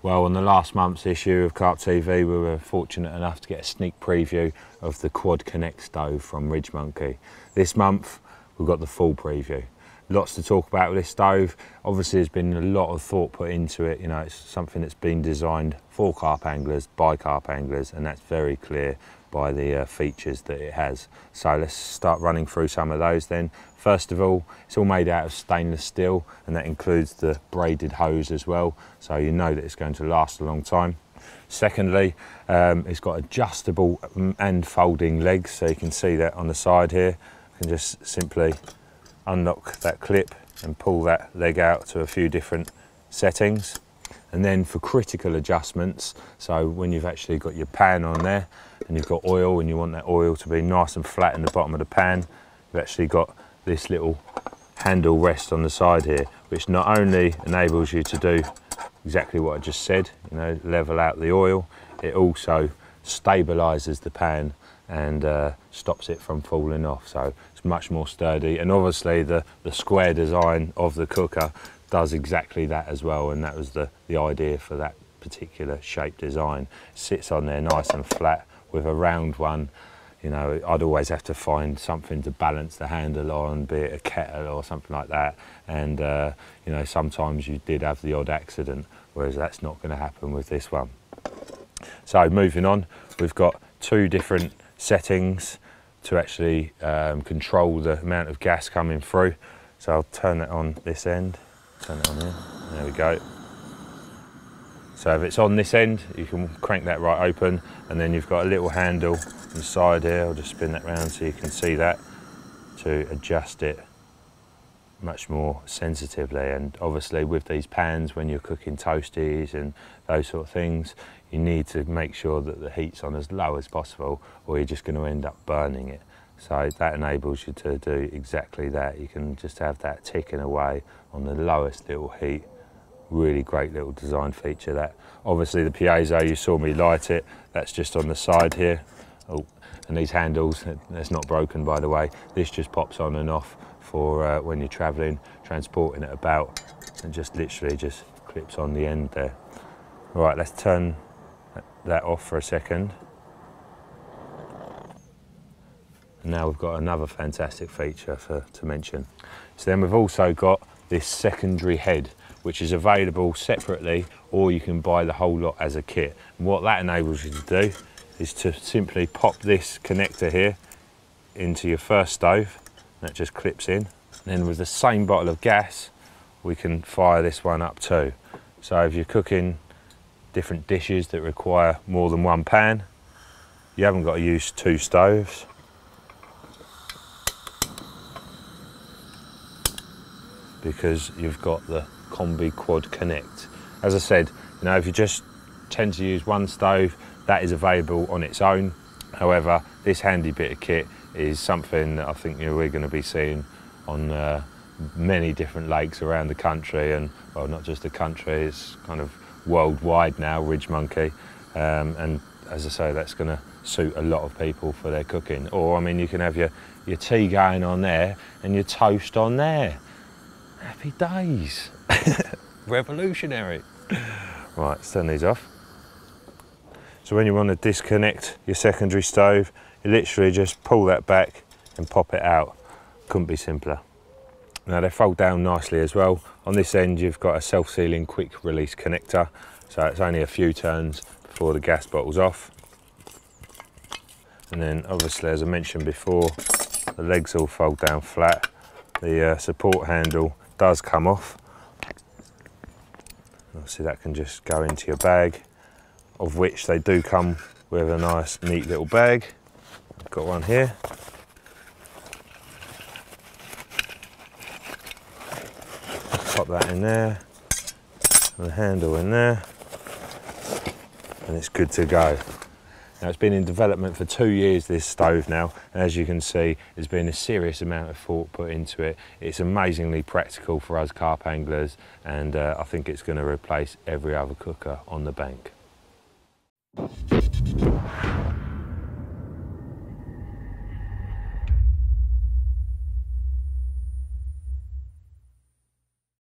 Well, on the last month's issue of Carp TV, we were fortunate enough to get a sneak preview of the Quad Connect Stove from RidgeMonkey. This month, we've got the full preview. Lots to talk about with this stove. Obviously, there's been a lot of thought put into it. You know, it's something that's been designed for carp anglers, by carp anglers, and that's very clear by the features that it has. So let's start running through some of those then. First of all, it's all made out of stainless steel, and that includes the braided hose as well, so you know that it's going to last a long time. Secondly, it's got adjustable and folding legs, so you can see that on the side here. You can just simply unlock that clip and pull that leg out to a few different settings. And then for critical adjustments, so when you've actually got your pan on there and you've got oil and you want that oil to be nice and flat in the bottom of the pan, you've actually got this little handle rest on the side here, which not only enables you to do exactly what I just said, you know, level out the oil, it also stabilizes the pan and stops it from falling off, so it's much more sturdy. And obviously the square design of the cooker does exactly that as well, and that was the idea for that particular shape design. It sits on there nice and flat with a round one. You know, I'd always have to find something to balance the handle on, be it a kettle or something like that, and you know, sometimes you did have the odd accident, whereas that's not going to happen with this one. So moving on, we've got two different settings to actually control the amount of gas coming through. So I'll turn it on this end, turn it on here, there we go. So if it's on this end, you can crank that right open, and then you've got a little handle on the side here. I'll just spin that round so you can see that, to adjust it much more sensitively. And obviously with these pans, when you're cooking toasties and those sort of things, you need to make sure that the heat's on as low as possible, or you're just going to end up burning it. So that enables you to do exactly that. You can just have that ticking away on the lowest little heat. Really great little design feature that. Obviously the piezo, you saw me light it, that's just on the side here. Oh, and these handles, that's not broken by the way, this just pops on and off for when you're traveling, transporting it about, and just literally just clips on the end there. All right, let's turn that off for a second. And now we've got another fantastic feature to mention. So then we've also got this secondary head, which is available separately, or you can buy the whole lot as a kit. And what that enables you to do is to simply pop this connector here into your first stove. That just clips in. And then with the same bottle of gas, we can fire this one up too. So if you're cooking different dishes that require more than one pan, you haven't got to use two stoves. Because you've got the Combi Quad Connect. As I said, you know, if you just tend to use one stove, that is available on its own. However, this handy bit of kit is something that I think we're going to be seeing on many different lakes around the country, and well, not just the country, it's kind of worldwide now, RidgeMonkey. And as I say, that's going to suit a lot of people for their cooking. Or I mean, you can have your tea going on there and your toast on there. Happy days. Revolutionary. Right, let's turn these off. So when you want to disconnect your secondary stove, you literally just pull that back and pop it out. Couldn't be simpler. Now they fold down nicely as well. On this end you've got a self-sealing quick release connector, so it's only a few turns before the gas bottle's off. And then obviously, as I mentioned before, the legs all fold down flat. The support handle does come off. Obviously that can just go into your bag, of which they do come with a nice neat little bag. I've got one here. Pop that in there, and the handle in there, and it's good to go. Now it's been in development for 2 years, this stove now, and as you can see, there's been a serious amount of thought put into it. It's amazingly practical for us carp anglers, and I think it's going to replace every other cooker on the bank.